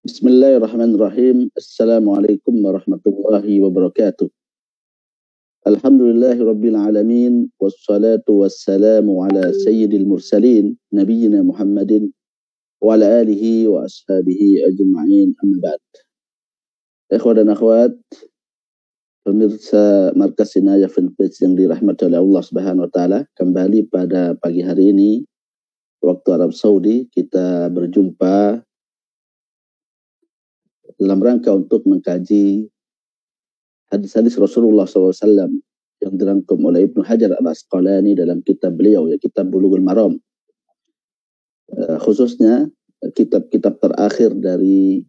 Bismillahirrahmanirrahim. Assalamualaikum warahmatullahi wabarakatuh. Alhamdulillahi rabbil alamin. Wassalatu wassalamu ala sayyidil mursalin. Nabiyyina Muhammadin wa ala alihi wa ashabihi ajma'in, amma ba'd. Ikhwan dan akhwat, pemirsa Markas Inayah Fanpage yang dirahmati oleh Allah Subhanahu wa taala, kembali pada pagi hari ini waktu Arab Saudi kita berjumpa dalam rangka untuk mengkaji hadis-hadis Rasulullah SAW yang dirangkum oleh Ibnu Hajar Al-Asqalani dalam kitab beliau, ya, kitab Bulughul Maram, khususnya kitab-kitab terakhir dari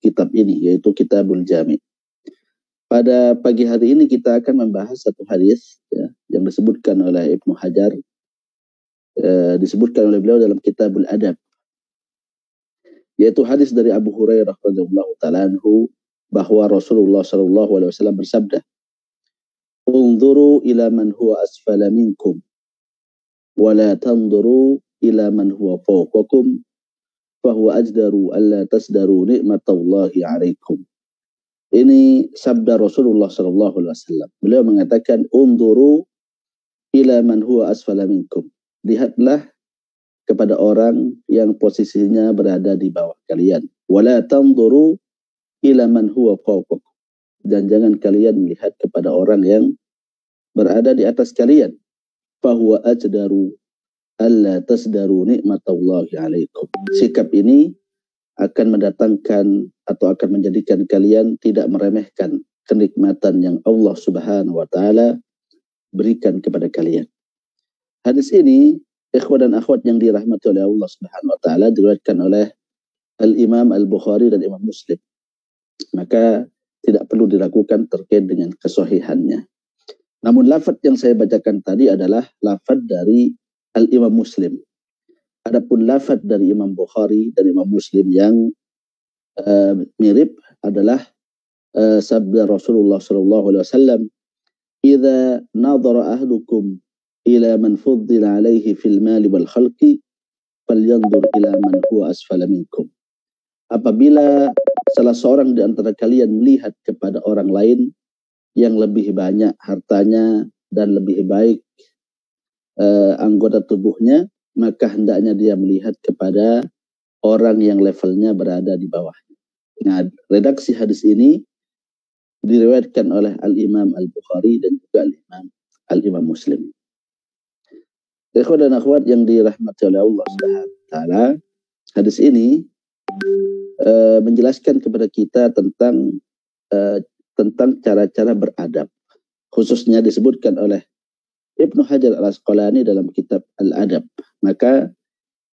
kitab ini, yaitu Kitabul Jami'. Pada pagi hari ini kita akan membahas satu hadis, ya, yang disebutkan oleh Ibnu Hajar, disebutkan oleh beliau dalam Kitabul Adab, yaitu hadis dari Abu Hurairah radhiyallahu ta'ala anhu, bahwa Rasulullah SAW bersabda, "Unzuru ila man huwa asfala minkum wa la tanzuru ila man huwa fawqakum fa huwa ajdaru alla tasdaru ni'matallahi 'alaikum." Ini sabda Rasulullah SAW. Beliau mengatakan, "Unzuru ila man huwa asfala minkum." Lihatlah kepada orang yang posisinya berada di bawah kalian. Wala tanzuru ila man huwa fawqakum. Dan jangan kalian melihat kepada orang yang berada di atas kalian. Fahuwa ajdaru alla tasdaru ni'matallahi 'alaikum. Sikap ini akan mendatangkan atau akan menjadikan kalian tidak meremehkan kenikmatan yang Allah Subhanahu wa taala berikan kepada kalian. Hadis ini, ikhwan dan akhwat yang dirahmati oleh Allah Subhanahu wa taala, diriwayatkan oleh Al-Imam Al-Bukhari dan Imam Muslim. Maka tidak perlu diragukan terkait dengan kesahihannya. Namun lafaz yang saya bacakan tadi adalah lafaz dari Al-Imam Muslim. Adapun lafaz dari Imam Bukhari dan Imam Muslim yang mirip adalah sabda Rasulullah SAW, "Idza nadhara ahdukum ila man fuddila alaihi fil mali wal khalqi falyanzur ila man huwa asfala minkum." Apabila salah seorang di antara kalian melihat kepada orang lain yang lebih banyak hartanya dan lebih baik anggota tubuhnya, maka hendaknya dia melihat kepada orang yang levelnya berada di bawahnya. Nah, redaksi hadis ini diriwayatkan oleh Al-Imam Al-Bukhari dan juga Al-Imam Muslim. Ikhwan dan akhwat yang dirahmati oleh Allah Subhanahu wa taala, hadis ini menjelaskan kepada kita tentang cara-cara beradab, khususnya disebutkan oleh Ibnu Hajar Al-Asqalani dalam kitab Al-Adab. Maka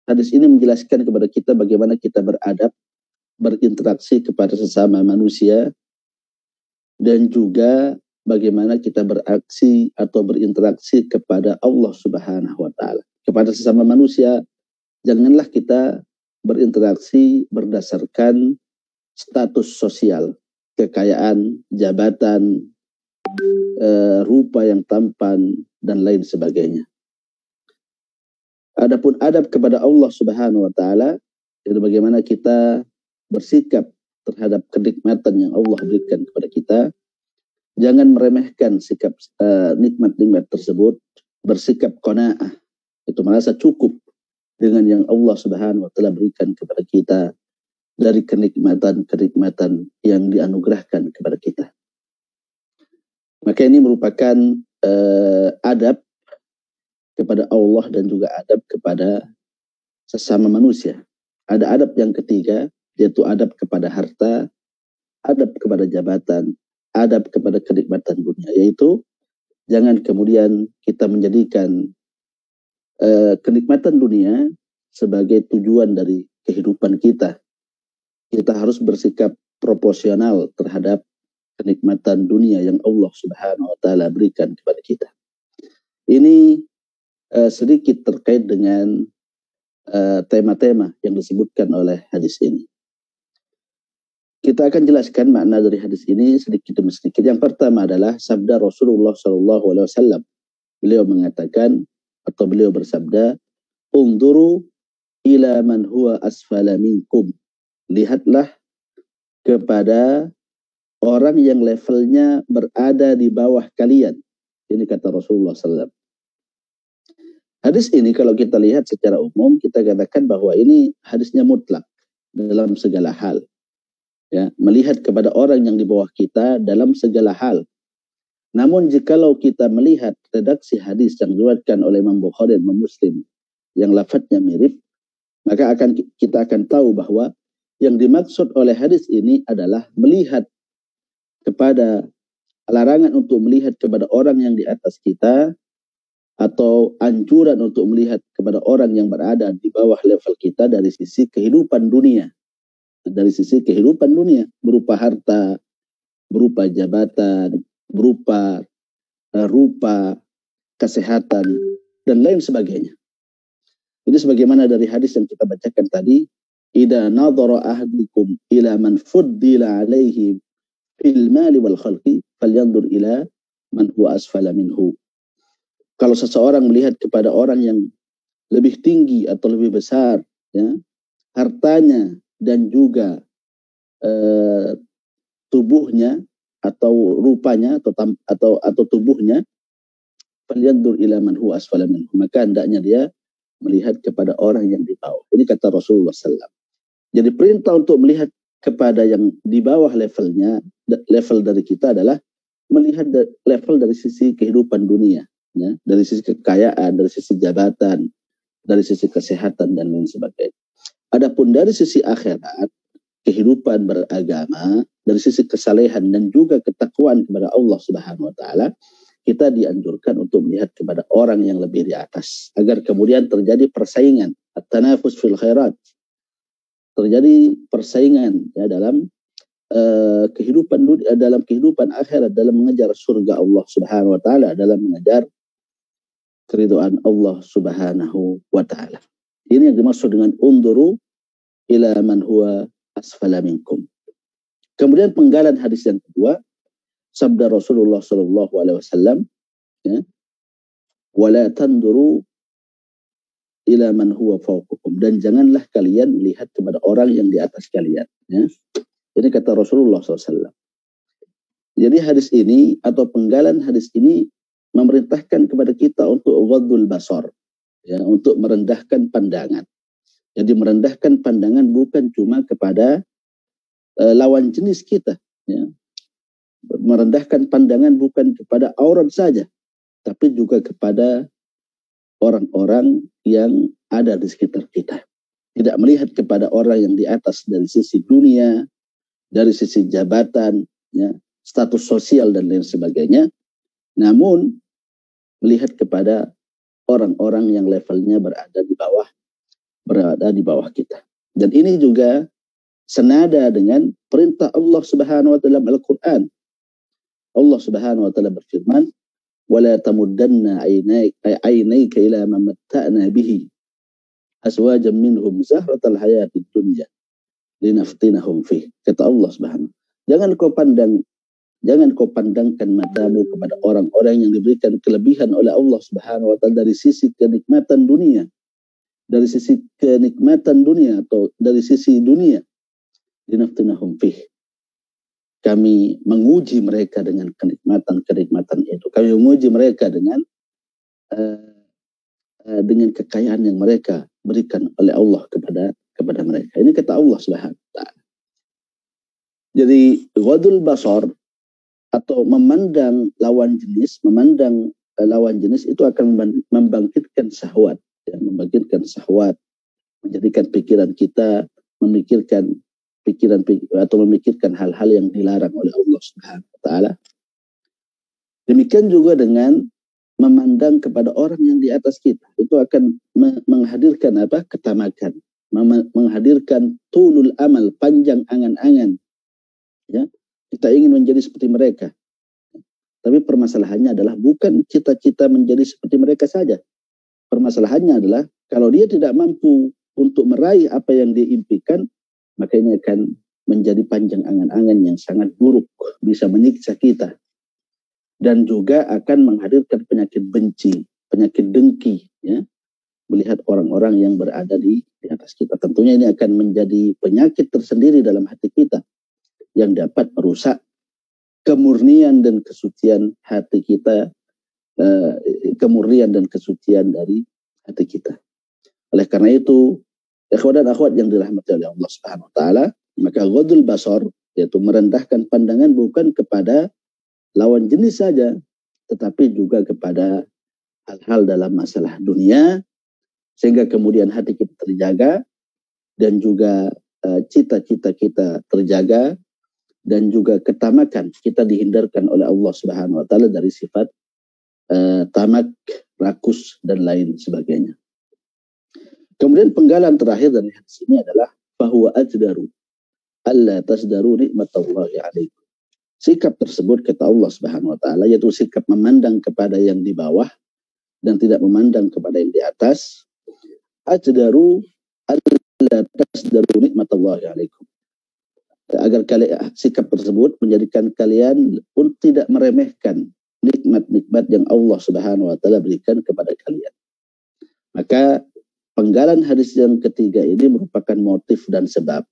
hadis ini menjelaskan kepada kita bagaimana kita beradab, berinteraksi kepada sesama manusia, dan juga bagaimana kita beraksi atau berinteraksi kepada Allah Subhanahu wa taala. Kepada sesama manusia, janganlah kita berinteraksi berdasarkan status sosial, kekayaan, jabatan, rupa yang tampan, dan lain sebagainya. Adapun adab kepada Allah Subhanahu wa taala, itu bagaimana kita bersikap terhadap kenikmatan yang Allah berikan kepada kita. Jangan meremehkan sikap nikmat-nikmat tersebut, bersikap qanaah, itu merasa cukup dengan yang Allah Subhanahu wa taala berikan kepada kita dari kenikmatan-kenikmatan yang dianugerahkan kepada kita. Maka ini merupakan adab kepada Allah dan juga adab kepada sesama manusia. Ada adab yang ketiga, yaitu adab kepada harta, adab kepada jabatan, adab kepada kenikmatan dunia, yaitu jangan kemudian kita menjadikan kenikmatan dunia sebagai tujuan dari kehidupan kita. Kita harus bersikap proporsional terhadap kenikmatan dunia yang Allah Subhanahu wa taala berikan kepada kita. Ini sedikit terkait dengan tema-tema yang disebutkan oleh hadis ini. Kita akan jelaskan makna dari hadis ini sedikit demi sedikit. Yang pertama adalah sabda Rasulullah SAW. Beliau mengatakan atau beliau bersabda, "Unzuru ila man huwa asfala minkum." lihatlah kepada orang yang levelnya berada di bawah kalian. Ini kata Rasulullah SAW. Hadis ini kalau kita lihat secara umum, kita katakan bahwa ini hadisnya mutlak dalam segala hal. Ya, melihat kepada orang yang di bawah kita dalam segala hal. Namun jikalau kita melihat redaksi hadis yang diriwayatkan oleh Imam Bukhari dan Imam Muslim yang lafadznya mirip, maka kita akan tahu bahwa yang dimaksud oleh hadis ini adalah melihat kepada larangan untuk melihat kepada orang yang di atas kita, atau anjuran untuk melihat kepada orang yang berada di bawah level kita dari sisi kehidupan dunia. Dari sisi kehidupan dunia, berupa harta, berupa jabatan, berupa rupa, kesehatan, dan lain sebagainya. Ini sebagaimana dari hadis yang kita bacakan tadi, idza nadhara ahadukum ila man fuddila alaihi fil mali wal khalqi falyanzur ila man huwa asfala minhu. Kalau seseorang melihat kepada orang yang lebih tinggi atau lebih besar, ya, hartanya dan juga tubuhnya atau rupanya atau tubuhnya, falyanzur ila man huwa asfala minhu, maka hendaknya dia melihat kepada orang yang di bawah. Ini kata Rasulullah SAW. Jadi perintah untuk melihat kepada yang di bawah levelnya, level dari kita adalah melihat level dari sisi kehidupan dunia, ya, dari sisi kekayaan, dari sisi jabatan, dari sisi kesehatan dan lain sebagainya. Adapun dari sisi akhirat, kehidupan beragama, dari sisi kesalehan dan juga ketakwaan kepada Allah Subhanahu wa taala, kita dianjurkan untuk melihat kepada orang yang lebih di atas agar kemudian terjadi persaingan, at-tanafus fil khairat. Terjadi persaingan ya dalam kehidupan dunia, dalam kehidupan akhirat, dalam mengejar surga Allah Subhanahu wa taala, dalam mengejar keridhaan Allah Subhanahu wa taala. Ini yang dimaksud dengan unduru ila man huwa asfala minkum. Kemudian penggalan hadis yang kedua, sabda Rasulullah sallallahu alaihi wasallam, ya, wala tanduru ila man huwa fawqakum, dan janganlah kalian melihat kepada orang yang di atas kalian, ya. Ini kata Rasulullah SAW. Jadi hadis ini atau penggalan hadis ini memerintahkan kepada kita untuk ghaddul basar, ya, untuk merendahkan pandangan. Jadi merendahkan pandangan bukan cuma kepada lawan jenis kita, ya. Merendahkan pandangan bukan kepada aurat saja, tapi juga kepada orang-orang yang ada di sekitar kita. Tidak melihat kepada orang yang di atas dari sisi dunia, dari sisi jabatan, ya, status sosial dan lain sebagainya, namun melihat kepada orang-orang yang levelnya berada di bawah kita. Dan ini juga senada dengan perintah Allah Subhanahu wa taala dalam Al-Qur'an. Allah Subhanahu wa taala berfirman, "Wala tamuddanna 'ainayka ila ma matta'na bihi azwajan minhum zahratal hayatid dunya linaftinahum fih." Kata Allah Subhanahu, jangan kau pandangkan matamu kepada orang-orang yang diberikan kelebihan oleh Allah Subhanahu wa taala dari sisi kenikmatan dunia, atau dari sisi dunia. Linaftinahum fih. Kami menguji mereka dengan kenikmatan itu. Kami menguji mereka dengan kekayaan yang mereka berikan oleh Allah kepada mereka. Ini kata Allah Subhanahu wa taala. Jadi ghadul basar atau memandang lawan jenis itu akan membangkitkan syahwat, ya, menjadikan pikiran kita memikirkan hal-hal yang dilarang oleh Allah Subhanahu wa taala. Demikian juga dengan memandang kepada orang yang di atas kita, itu akan menghadirkan ketamakan, menghadirkan tulul amal, panjang angan-angan, ya. Kita ingin menjadi seperti mereka. Tapi permasalahannya adalah bukan cita-cita menjadi seperti mereka saja. Permasalahannya adalah kalau dia tidak mampu untuk meraih apa yang dia impikan, maka ini akan menjadi panjang angan-angan yang sangat buruk, bisa menyiksa kita. Dan juga akan menghadirkan penyakit benci, penyakit dengki, ya, melihat orang-orang yang berada di di atas kita. Tentunya ini akan menjadi penyakit tersendiri dalam hati kita yang dapat merusak kemurnian dan kesucian hati kita, kemurnian dan kesucian dari hati kita. Oleh karena itu, ikhwan dan akhwat yang dirahmati oleh Allah Subhanahu wa taala, maka ghadul basar, yaitu merendahkan pandangan bukan kepada lawan jenis saja, tetapi juga kepada hal-hal dalam masalah dunia, sehingga kemudian hati kita terjaga dan juga cita-cita kita terjaga, dan juga ketamakan kita dihindarkan oleh Allah Subhanahu wa taala dari sifat tamak, rakus dan lain sebagainya. Kemudian penggalan terakhir dari hadis ini adalah bahwa ajdaru alla tasdaru nikmatallahi alaikum. Sikap tersebut kata Allah Subhanahu wa taala yaitu sikap memandang kepada yang di bawah dan tidak memandang kepada yang di atas. Ajdaru alla tasdaru nikmatallahi alaikum. Agar kalian, sikap tersebut menjadikan kalian pun tidak meremehkan nikmat-nikmat yang Allah Subhanahu wa taala berikan kepada kalian. Maka penggalan hadis yang ketiga ini merupakan motif dan sebab.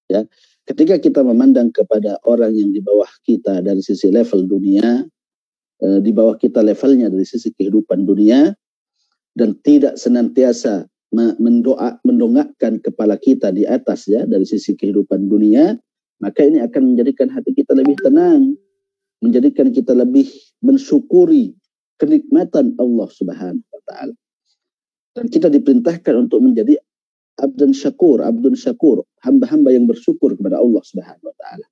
Ya, ketika kita memandang kepada orang yang di bawah kita dari sisi level dunia, di bawah kita levelnya dari sisi kehidupan dunia, dan tidak senantiasa mendongakkan kepala kita di atas ya dari sisi kehidupan dunia, maka ini akan menjadikan hati kita lebih tenang, menjadikan kita lebih mensyukuri kenikmatan Allah Subhanahu wa taala. Dan kita diperintahkan untuk menjadi abdun syakur, hamba-hamba yang bersyukur kepada Allah Subhanahu wa taala.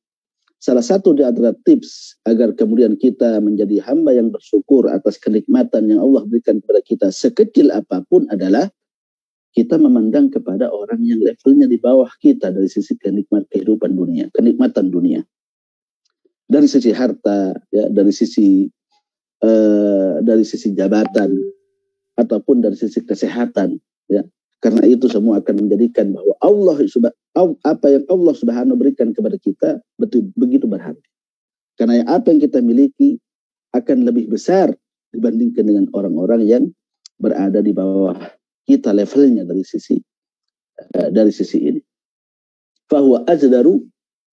Salah satu di antara tips agar kemudian kita menjadi hamba yang bersyukur atas kenikmatan yang Allah berikan kepada kita sekecil apapun adalah kita memandang kepada orang yang levelnya di bawah kita dari sisi kehidupan dunia, kenikmatan dunia. Dari sisi harta, ya, dari sisi jabatan, ataupun dari sisi kesehatan, ya. Karena itu semua akan menjadikan bahwa apa yang Allah Subhanahu berikan kepada kita begitu berharga. Karena apa yang kita miliki akan lebih besar dibandingkan dengan orang-orang yang berada di bawah kita levelnya dari sisi ini. Fahuwa ajdaru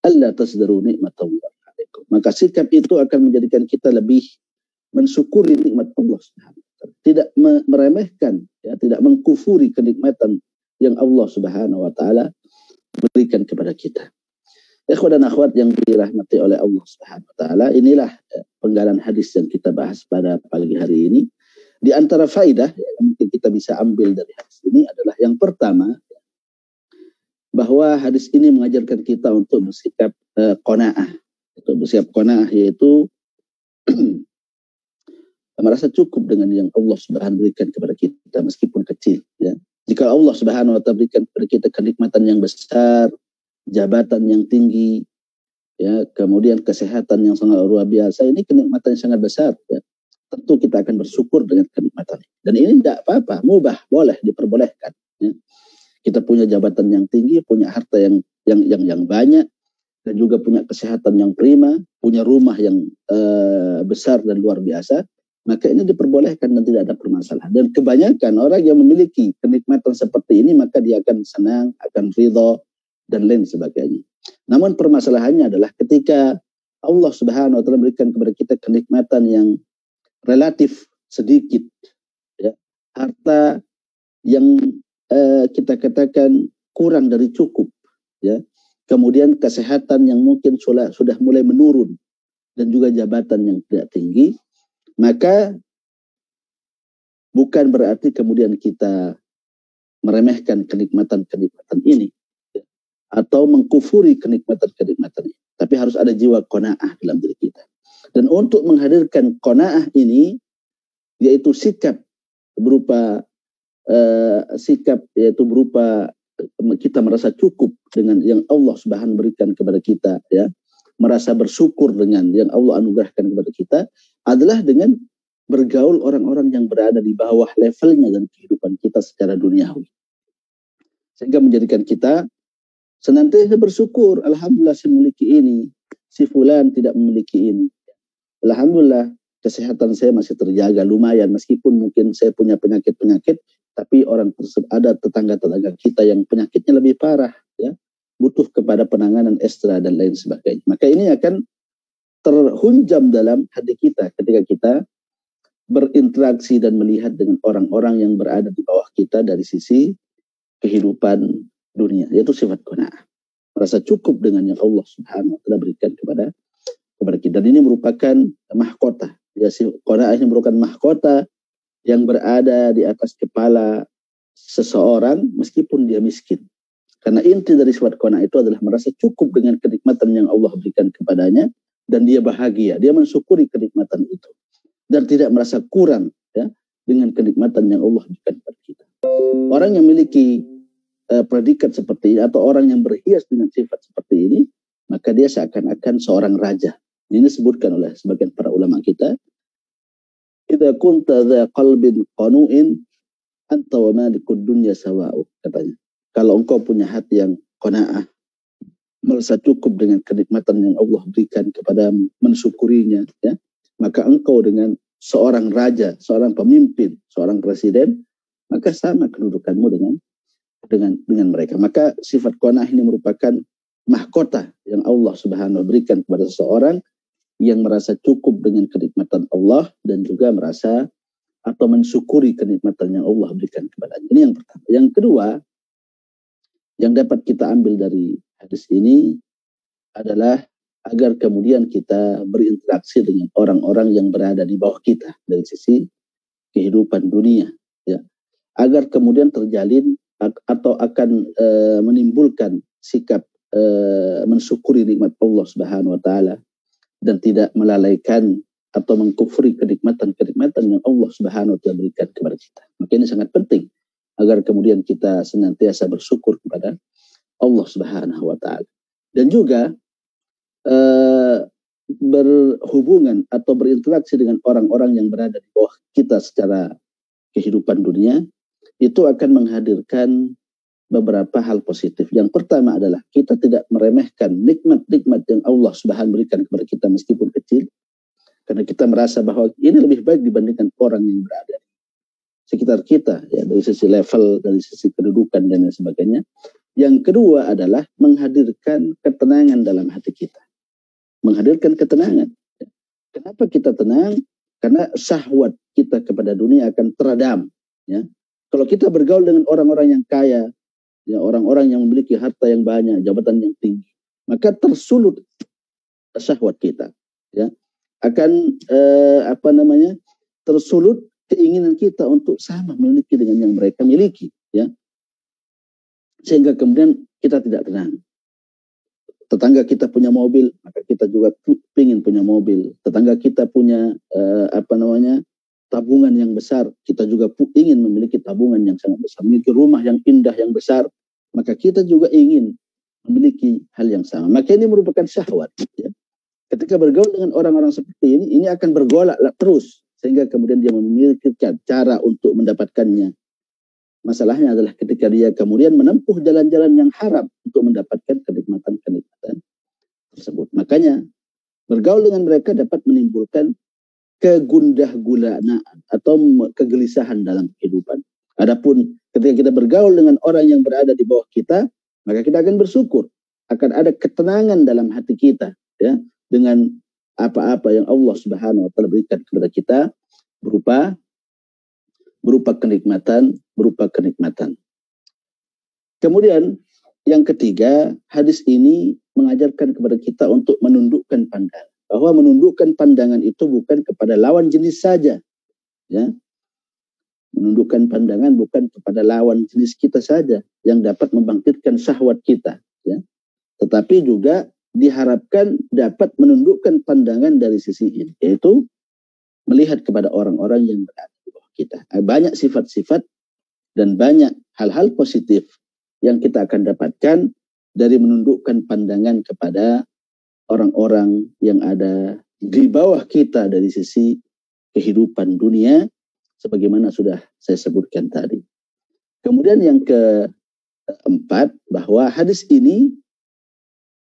alla tasdaru nikmatallahi alaikum. Maka sikap itu akan menjadikan kita lebih mensyukuri nikmat Allah Subhanahu wa taala, tidak meremehkan, ya, tidak mengkufuri kenikmatan yang Allah Subhanahu wa taala berikan kepada kita. Ikhwan dan akhwat yang dirahmati oleh Allah Subhanahu wa taala, inilah penggalan hadis yang kita bahas pada pagi hari ini. Di antara faidah yang mungkin kita bisa ambil dari hadis ini adalah yang pertama, bahwa hadis ini mengajarkan kita untuk bersikap qanaah. Untuk bersikap qanaah yaitu merasa cukup dengan yang Allah Subhanahu berikan kepada kita meskipun kecil, ya. Jika Allah Subhanahu wa taala berikan kepada kita kenikmatan yang besar, jabatan yang tinggi, ya, kemudian kesehatan yang sangat luar biasa, ini kenikmatan yang sangat besar, ya. Tentu kita akan bersyukur dengan kenikmatan ini. Dan ini tidak apa-apa, mubah, boleh, diperbolehkan, ya. Kita punya jabatan yang tinggi, punya harta yang banyak, dan juga punya kesehatan yang prima, punya rumah yang besar dan luar biasa, maka ini diperbolehkan dan tidak ada permasalahan. Dan kebanyakan orang yang memiliki kenikmatan seperti ini, maka dia akan senang, akan ridha, dan lain sebagainya. Namun permasalahannya adalah ketika Allah Subhanahu wa taala memberikan kepada kita kenikmatan yang relatif sedikit, ya, harta yang kita katakan kurang dari cukup, ya, kemudian kesehatan yang mungkin sudah mulai menurun, dan juga jabatan yang tidak tinggi, maka bukan berarti kemudian kita meremehkan kenikmatan-kenikmatan ini, ya, atau mengkufuri kenikmatan-kenikmatan ini. Tapi harus ada jiwa qanaah dalam diri kita. Dan untuk menghadirkan qanaah ini, yaitu sikap berupa kita merasa cukup dengan yang Allah Subhanahu berikan kepada kita, ya, merasa bersyukur dengan yang Allah anugerahkan kepada kita, adalah dengan bergaul orang-orang yang berada di bawah levelnya dan kehidupan kita secara duniawi. Sehingga menjadikan kita senantiasa bersyukur, alhamdulillah saya memiliki ini, si fulan tidak memiliki ini. Alhamdulillah kesehatan saya masih terjaga lumayan, meskipun mungkin saya punya penyakit-penyakit, tapi orang tersebut ada tetangga-tetangga kita yang penyakitnya lebih parah, ya, butuh kepada penanganan ekstra dan lain sebagainya. Maka ini akan terhunjam dalam hati kita ketika kita berinteraksi dan melihat dengan orang-orang yang berada di bawah kita dari sisi kehidupan dunia, yaitu sifat qanaah. Merasa cukup dengan yang Allah Subhanahu wa taala berikan kepada kita. Dan ini merupakan mahkota. Ya, qanaah ini merupakan mahkota yang berada di atas kepala seseorang meskipun dia miskin. Karena inti dari sifat qanaah itu adalah merasa cukup dengan kenikmatan yang Allah berikan kepadanya dan dia bahagia, dia mensyukuri kenikmatan itu dan tidak merasa kurang, ya, dengan kenikmatan yang Allah berikan kepada kita. Orang yang memiliki predikat seperti ini atau orang yang berhias dengan sifat seperti ini, maka dia seakan-akan seorang raja. Ini disebutkan oleh sebagian para ulama kita. Idza kunta dza qalbin qanu'in anta wa malikud dunya sawa'u, katanya. Kalau engkau punya hati yang qanaah, merasa cukup dengan kenikmatan yang Allah berikan kepadamu, mensyukurinya, ya, maka engkau dengan seorang raja, seorang pemimpin, seorang presiden, maka sama kedudukanmu dengan mereka. Maka sifat qanaah ini merupakan mahkota yang Allah Subhanahu wa berikan kepada seseorang yang merasa cukup dengan kenikmatan Allah dan juga merasa atau mensyukuri kenikmatan yang Allah berikan kepadanya. Ini yang pertama. Yang kedua, yang dapat kita ambil dari hadis ini adalah agar kemudian kita berinteraksi dengan orang-orang yang berada di bawah kita dari sisi kehidupan dunia, ya, agar kemudian terjalin atau akan menimbulkan sikap mensyukuri nikmat Allah Subhanahu wa taala dan tidak melalaikan atau mengkufuri kenikmatan-kenikmatan yang Allah Subhanahu wa taala berikan kepada kita. Maka ini sangat penting agar kemudian kita senantiasa bersyukur kepada Allah Subhanahu wa taala. Dan juga berhubungan atau berinteraksi dengan orang-orang yang berada di bawah kita secara kehidupan dunia, itu akan menghadirkan beberapa hal positif. Yang pertama adalah kita tidak meremehkan nikmat-nikmat yang Allah Subhanahu berikan kepada kita meskipun kecil, karena kita merasa bahwa ini lebih baik dibandingkan orang yang berada di sekitar kita, ya, dari sisi level, dari sisi kedudukan dan lain sebagainya. Yang kedua adalah menghadirkan ketenangan dalam hati kita. Menghadirkan ketenangan. Kenapa kita tenang? Karena syahwat kita kepada dunia akan teredam, ya. Kalau kita bergaul dengan orang-orang yang kaya, ya, orang-orang yang memiliki harta yang banyak, jabatan yang tinggi, maka tersulut syahwat kita, ya. Akan tersulut keinginan kita untuk sama memiliki dengan yang mereka miliki, ya. Sehingga kemudian kita tidak tenang. Tetangga kita punya mobil, maka kita juga ingin punya mobil. Tetangga kita punya tabungan yang besar, kita juga ingin memiliki tabungan yang sangat besar. Memiliki rumah yang indah yang besar, maka kita juga ingin memiliki hal yang sama. Maka ini merupakan syahwat, ya. Ketika bergaul dengan orang-orang seperti ini akan bergolak terus sehingga kemudian dia memiliki cara untuk mendapatkannya. Masalahnya adalah ketika dia kemudian menempuh jalan-jalan yang haram untuk mendapatkan kenikmatan-kenikmatan tersebut. Makanya bergaul dengan mereka dapat menimbulkan kegundah-gulanaan atau kegelisahan dalam kehidupan. Adapun ketika kita bergaul dengan orang yang berada di bawah kita, maka kita akan bersyukur, akan ada ketenangan dalam hati kita, ya, dengan apa-apa yang Allah Subhanahu wa taala berikan kepada kita berupa kenikmatan. Kemudian yang ketiga, hadis ini mengajarkan kepada kita untuk menundukkan pandangan. Bahwa menundukkan pandangan itu bukan kepada lawan jenis saja, ya. Menundukkan pandangan bukan kepada lawan jenis kita saja yang dapat membangkitkan syahwat kita, ya. Tetapi juga diharapkan dapat menundukkan pandangan dari sisi ini, yaitu melihat kepada orang-orang yang berada di bawah kita. Banyak sifat-sifat dan banyak hal-hal positif yang kita akan dapatkan dari menundukkan pandangan kepada orang-orang yang ada di bawah kita dari sisi kehidupan dunia, sebagaimana sudah saya sebutkan tadi. Kemudian yang keempat, bahwa hadis ini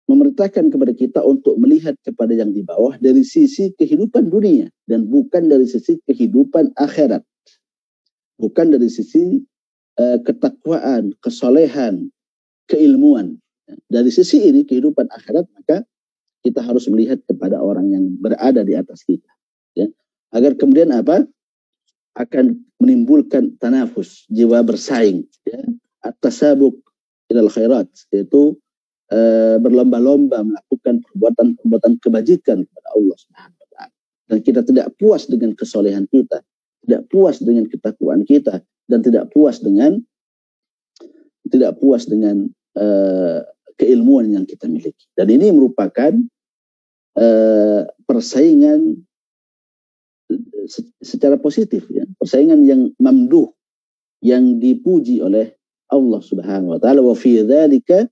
memerintahkan kepada kita untuk melihat kepada yang di bawah dari sisi kehidupan dunia dan bukan dari sisi kehidupan akhirat. bukan dari sisi ketakwaan, kesolehan, keilmuan. Dari sisi ini kehidupan akhirat, maka kita harus melihat kepada orang yang berada di atas kita, ya, agar kemudian apa, akan menimbulkan tanafus, jiwa bersaing, ya, at-tasabuk ilal khairat, yaitu berlomba-lomba melakukan perbuatan-perbuatan kebajikan kepada Allah Subhanahu wa taala. Dan kita tidak puas dengan kesolehan kita, tidak puas dengan ketakwaan kita, dan tidak puas dengan keilmuan yang kita miliki. Dan ini merupakan persaingan secara positif, ya, persaingan yang mamduh, yang dipuji oleh Allah Subhanahu wa taala. Wa fi dzalika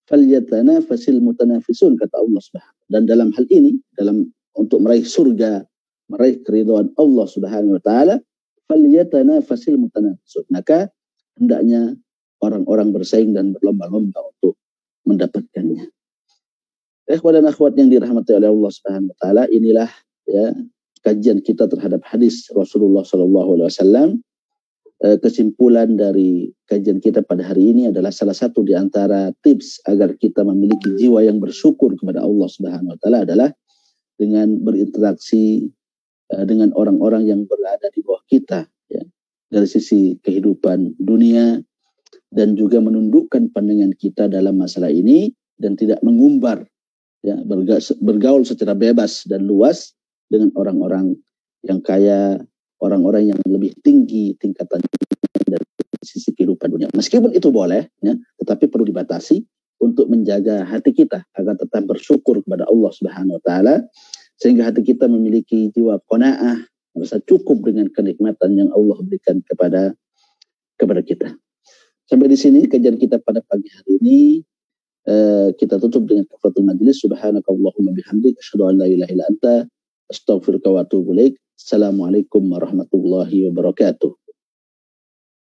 falyatanafasil mutanafisun, kata Allah Subhanahu. Dan dalam hal ini, untuk meraih surga, meraih keridhaan Allah Subhanahu wa taala, falyatanafasil mutanafisun, maka hendaknya orang-orang bersaing dan berlomba-lomba untuk mendapatkannya. Ikhwan dan akhwat yang dirahmati oleh Allah Subhanahu wa taala, inilah, ya, kajian kita terhadap hadis Rasulullah sallallahu alaihi wasallam. Kesimpulan dari kajian kita pada hari ini adalah salah satu di antara tips agar kita memiliki jiwa yang bersyukur kepada Allah Subhanahu wa taala adalah dengan berinteraksi dengan orang-orang yang berada di bawah kita, ya, dari sisi kehidupan dunia, dan juga menundukkan pandangan kita dalam masalah ini dan tidak mengumbar, ya, bergaul secara bebas dan luas dengan orang-orang yang kaya, orang-orang yang lebih tinggi tingkatan dari sisi kehidupan dunia. Meskipun itu boleh, ya, tetapi perlu dibatasi untuk menjaga hati kita agar tetap bersyukur kepada Allah Subhanahu wa taala, sehingga hati kita memiliki jiwa qanaah, merasa cukup dengan kenikmatan yang Allah berikan kepada kita. Sampai di sini kajian kita pada pagi hari ini. Kita tutup dengan kafaratul majlis. Subhanakallahumma bihamdik, asyhadu an la ilaha illa anta, astaghfiruka wa atubu ilaik. Assalamualaikum warahmatullahi wabarakatuh.